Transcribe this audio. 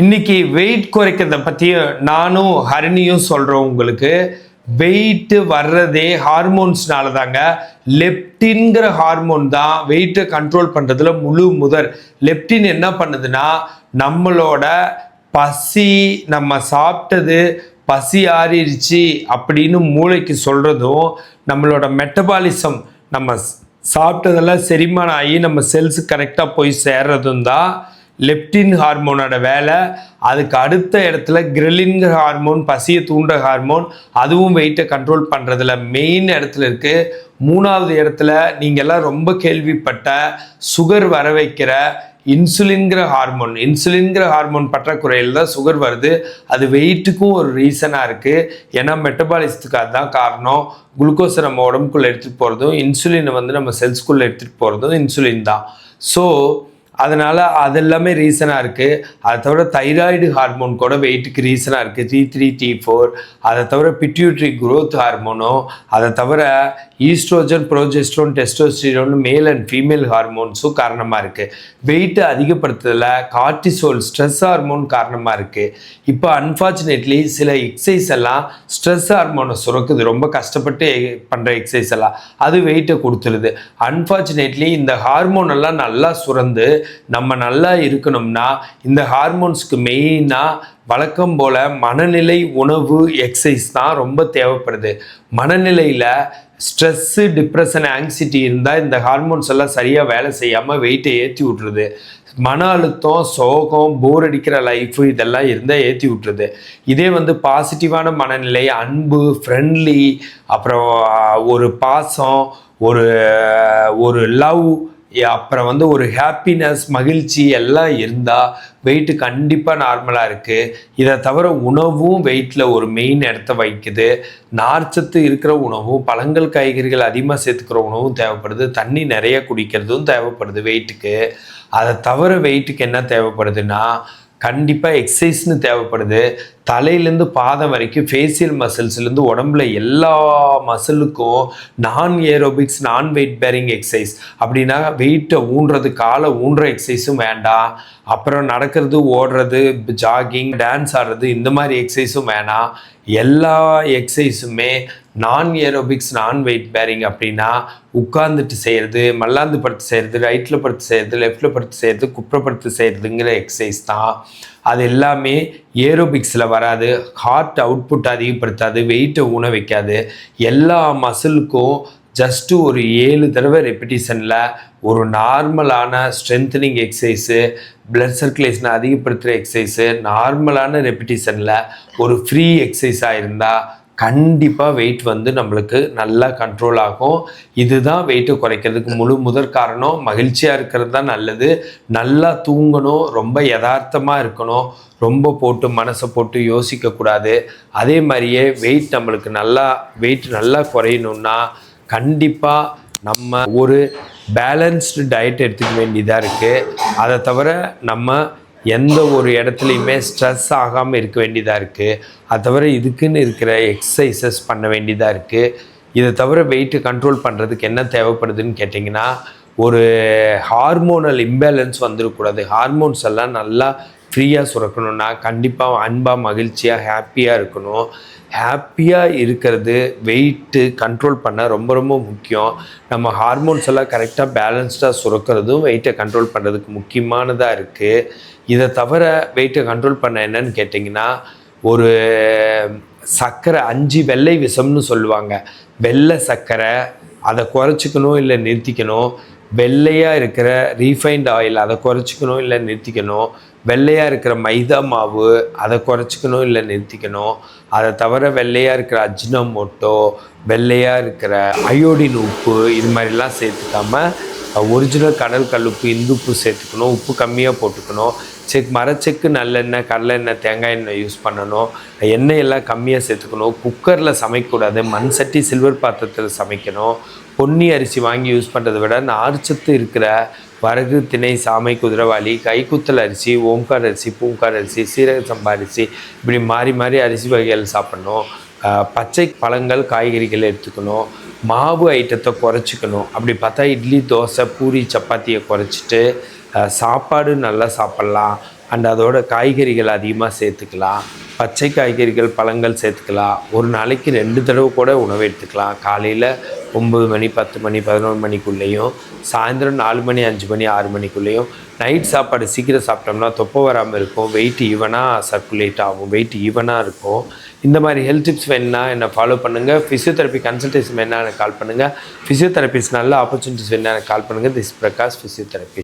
இன்னைக்கு வெயிட் குறைக்கிறத பற்றி நானும் ஹரிணியும் சொல்கிறோம். உங்களுக்கு வெயிட்டு வர்றதே ஹார்மோன்ஸ்னால தாங்க. லெப்டின்கிற ஹார்மோன் தான் வெயிட்டை கண்ட்ரோல் பண்ணுறதுல முழு முதல். லெப்டின் என்ன பண்ணுதுன்னா, நம்மளோட பசி, நம்ம சாப்பிட்டது பசி ஆறிடுச்சு அப்படின்னு மூளைக்கு சொல்கிறதும், நம்மளோட மெட்டபாலிசம் நம்ம சாப்பிட்டதெல்லாம் செரிமானம் ஆகி நம்ம செல்ஸு கரெக்டாக போய் சேர்றதும் தான் லெப்டின் ஹார்மோனோட வேலை. அதுக்கு அடுத்த இடத்துல கிரெலின்கிற ஹார்மோன், பசியை தூண்டுற ஹார்மோன், அதுவும் வெயிட்டை கண்ட்ரோல் பண்ணுறதுல மெயின் இடத்துல இருக்குது. மூணாவது இடத்துல நீங்கள் எல்லாம் ரொம்ப கேள்விப்பட்ட சுகர் வர வைக்கிற இன்சுலின்கிற ஹார்மோன் பற்றாக்குறையில் தான் சுகர் வருது. அது வெயிட்டுக்கும் ஒரு ரீசனாக இருக்குது. ஏன்னா மெட்டபாலிசத்துக்கு அதுதான் காரணம். குளுக்கோஸை நம்ம உடம்புக்குள்ளே எடுத்துகிட்டு போகிறதும், இன்சுலினை நம்ம செல்ஸ்குள்ளே எடுத்துகிட்டு போகிறதும் இன்சுலின் தான். ஸோ அதனால் அது எல்லாமே ரீசனாக இருக்குது. அதை தவிர தைராய்டு ஹார்மோன் கூட வெயிட்டுக்கு ரீசனாக இருக்குது, T3 T4. அதை தவிர பிட்யூட்ரி குரோத் ஹார்மோனும், அதை தவிர oestrogen, progesterone, testosterone male and female ஹார்மோன்ஸும் காரணமாக இருக்குது. வெயிட்டை அதிகப்படுத்துறதுல கார்டிசோல் ஸ்ட்ரெஸ் ஹார்மோன் காரணமாக இருக்குது. இப்போ அன்ஃபார்ச்சுனேட்லி சில எக்ஸசைஸ் எல்லாம் ஸ்ட்ரெஸ் ஹார்மோனை சுரக்குது. ரொம்ப கஷ்டப்பட்டு பண்ணுற எக்ஸசைஸ் எல்லாம் அது வெயிட்டை கொடுத்துருது. அன்ஃபார்ச்சுனேட்லி இந்த ஹார்மோன் எல்லாம் நல்லா சுரந்து நம்ம நல்லா இருக்கணும்னா இந்த ஹார்மோன்ஸ்க்கு மெயினாக வழக்கம் போல் மனநிலை, உணவு, எக்ஸசைஸ் தான் ரொம்ப தேவைப்படுது. மனநிலையில் ஸ்ட்ரெஸ்ஸு, டிப்ரெஷன், ஆங்ஸைட்டி இருந்தால் இந்த ஹார்மோன்ஸ் எல்லாம் சரியாக வேலை செய்யாமல் வெயிட்டை ஏற்றி விட்ருது. மன அழுத்தம், சோகம், போர் அடிக்கிற லைஃபு இதெல்லாம் இருந்தால் ஏற்றி விட்ருது. இதே பாசிட்டிவான மனநிலை, அன்பு, ஃப்ரெண்ட்லி, அப்புறம் ஒரு பாசம், ஒரு லவ், அப்புறம் ஒரு ஹாப்பினஸ், மகிழ்ச்சி எல்லாம் இருந்தால் வெயிட்டு கண்டிப்பாக நார்மலாக இருக்குது. இதை தவிர உணவும் வெயிட்டில் ஒரு மெயின் இடத்த வைக்குது. நார்ச்சத்து இருக்கிற உணவும், பழங்கள், காய்கறிகள் அதிகமாக சேர்த்துக்கிற உணவும் தேவைப்படுது. தண்ணி நிறைய குடிக்கிறதும் தேவைப்படுது வெயிட்டுக்கு. அதை தவிர வெயிட்டுக்கு என்ன தேவைப்படுதுன்னா, கண்டிப்பாக எக்ஸசைஸ்னு தேவைப்படுது. தலையிலேருந்து பாதம் வரைக்கும் ஃபேஷியல் மசில்ஸ்லேருந்து உடம்புல எல்லா மசிலுக்கும் நான் ஏரோபிக்ஸ், நான் வெயிட் பேரிங் எக்ஸசைஸ். அப்படின்னா வெயிட்டை ஊன்றது, காலை ஊன்ற எக்ஸசைஸும் வேண்டாம். அப்புறம் நடக்கிறது, ஓடுறது, ஜாகிங், டான்ஸ் ஆடுறது, இந்த மாதிரி எக்ஸசைஸும் வேணாம். எல்லா எக்ஸசைஸுமே நான் ஏரோபிக்ஸ், நான் வெயிட் பேரிங். அப்படின்னா உட்கார்ந்துட்டு செய்கிறது, மல்லாந்து படுத்து செய்கிறது, ரைட்டில் படுத்து செய்கிறது, லெஃப்டில் படுத்து செய்கிறது, குப்புறப்படுத்து செய்கிறதுங்கிற எக்ஸசைஸ் தான். அது எல்லாமே ஏரோபிக்ஸில் வராது. ஹார்ட் அவுட்புட் அதிகப்படுத்தாது, வெயிட்டை ஊன வைக்காது. எல்லா மசிலுக்கும் ஜஸ்ட்டு ஒரு 7 தடவை ரெப்பிட்டிஷனில் ஒரு நார்மலான ஸ்ட்ரென்தனிங் எக்ஸசைஸு, பிளட் சர்க்குலேஷனை அதிகப்படுத்துகிற எக்ஸசைஸு, நார்மலான ரெப்பிட்டிஷனில் ஒரு ஃப்ரீ எக்ஸசைஸாக இருந்தால் கண்டிப்பாக வெயிட் நம்மளுக்கு நல்லா கண்ட்ரோல் ஆகும். இதுதான் வெயிட்டை குறைக்கிறதுக்கு முழு முதற் காரணம். மகிழ்ச்சியாக இருக்கிறது தான் நல்லது. நல்லா தூங்கணும், ரொம்ப யதார்த்தமாக இருக்கணும், ரொம்ப மனசை போட்டு யோசிக்கக்கூடாது. அதே மாதிரியே நம்மளுக்கு வெயிட் நல்லா குறையணுன்னா கண்டிப்பாக நம்ம ஒரு பேலன்ஸ்டு டயட் எடுத்துக்க வேண்டியதாக இருக்குது. அதை தவிர நம்ம எந்த ஒரு இடத்துலையுமே ஸ்ட்ரெஸ் ஆகாமல் இருக்க வேண்டியதாக இருக்குது. அதை தவிர இதுக்குன்னு இருக்கிற எக்ஸசைசஸ் பண்ண வேண்டியதாக இருக்குது. இதை தவிர வெயிட்டு கண்ட்ரோல் பண்ணுறதுக்கு என்ன தேவைப்படுதுன்னு கேட்டிங்கன்னா, ஒரு ஹார்மோனல் இம்பேலன்ஸ் வந்துடக்கூடாது. ஹார்மோன்ஸ் எல்லாம் நல்லா ஃப்ரீயாக சுரக்கணுன்னா கண்டிப்பாக அன்பாக, மகிழ்ச்சியாக, ஹாப்பியாக இருக்கணும். ஹாப்பியாக இருக்கிறது வெயிட்டு கண்ட்ரோல் பண்ண ரொம்ப ரொம்ப முக்கியம். நம்ம ஹார்மோன்ஸ் எல்லாம் கரெக்டாக பேலன்ஸ்டாக சுரக்கிறதும் வெயிட்டை கண்ட்ரோல் பண்ணுறதுக்கு முக்கியமானதாக இருக்குது. இதை தவிர வெயிட்டை கண்ட்ரோல் பண்ண என்னன்னு கேட்டிங்கன்னா, ஒரு சர்க்கரை 5 வெள்ளை விஷம்னு சொல்லுவாங்க. வெள்ளை சர்க்கரை அதை குறைச்சிக்கணும் இல்லை நிறுத்திக்கணும். வெள்ளையாக இருக்கிற ரீஃபைண்ட் ஆயில் அதை குறைச்சிக்கணும் இல்லை நிறுத்திக்கணும். வெள்ளையாக இருக்கிற மைதா மாவு அதை குறைச்சிக்கணும் இல்லை நிறுத்திக்கணும். அதை தவிர வெள்ளையாக இருக்கிற அஜினோமோட்டோ, வெள்ளையாக இருக்கிற அயோடின் உப்பு, இது மாதிரிலாம் சேர்த்துக்காமல் ஒரிஜினல் கடல் கல்லுப்பு, இந்துப்பு சேர்த்துக்கணும். உப்பு கம்மியாக போட்டுக்கணும். மரச்செக்கு, நல்லெண்ணெய், கடலெண்ணெய், தேங்காய் எண்ணெய் யூஸ் பண்ணணும். எண்ணெய் எல்லாம் கம்மியாக சேர்த்துக்கணும். குக்கரில் சமைக்கக்கூடாது. மண் சட்டி, சில்வர் பாத்திரத்தில் சமைக்கணும். பொன்னி அரிசி வாங்கி யூஸ் பண்ணுறதை விட நார்ச்சத்து இருக்கிற வரகு, திணை, சாமை, குதிரைவாளி, கைக்குத்தல் அரிசி, ஓம்கார் அரிசி, பூங்கார் அரிசி, சீரக சம்பா அரிசி, இப்படி மாறி மாறி அரிசி வகைகள் சாப்பிட்ணும். பச்சை பழங்கள், காய்கறிகள் எடுத்துக்கணும். மாவு ஐட்டத்தை குறைச்சிக்கணும். அப்படி பார்த்தா இட்லி, தோசை, பூரி, சப்பாத்தியை குறைச்சிட்டு சாப்பாடு நல்லா சாப்பிட்லாம். அண்ட் அதோட காய்கறிகள் அதிகமாக சேர்த்துக்கலாம். பச்சை காய்கறிகள் பழங்கள் சேர்த்துக்கலாம். ஒரு நாளைக்கு 2 தடவை கூட உணவு எடுத்துக்கலாம். காலையில் 9 மணி 10 மணி 11 மணிக்குள்ளேயும், சாயந்தரம் 4 மணி 5 மணி 6 மணிக்குள்ளேயும். நைட் சாப்பாடு சீக்கிரம் சாப்பிட்டோம்னா தொப்பை வராமல் இருக்கும், வெயிட் ஈவனாக சர்க்குலேட் ஆகும், வெயிட் ஈவனாக இருக்கும். இந்த மாதிரி ஹெல்த் டிப்ஸ் வேணுன்னா என்னை ஃபாலோ பண்ணுங்கள். ஃபிசியோதெரப்பி கன்சல்டேஷன் வேணுன்னா எனக்கு கால் பண்ணுங்கள். ஃபிசியோதெரபிஸ்ட் நல்ல ஆப்பர்ச்சுனிட்டிஸ் வேணுன்னா எனக்கு கால் பண்ணுங்கள். This Prakash physiotherapy.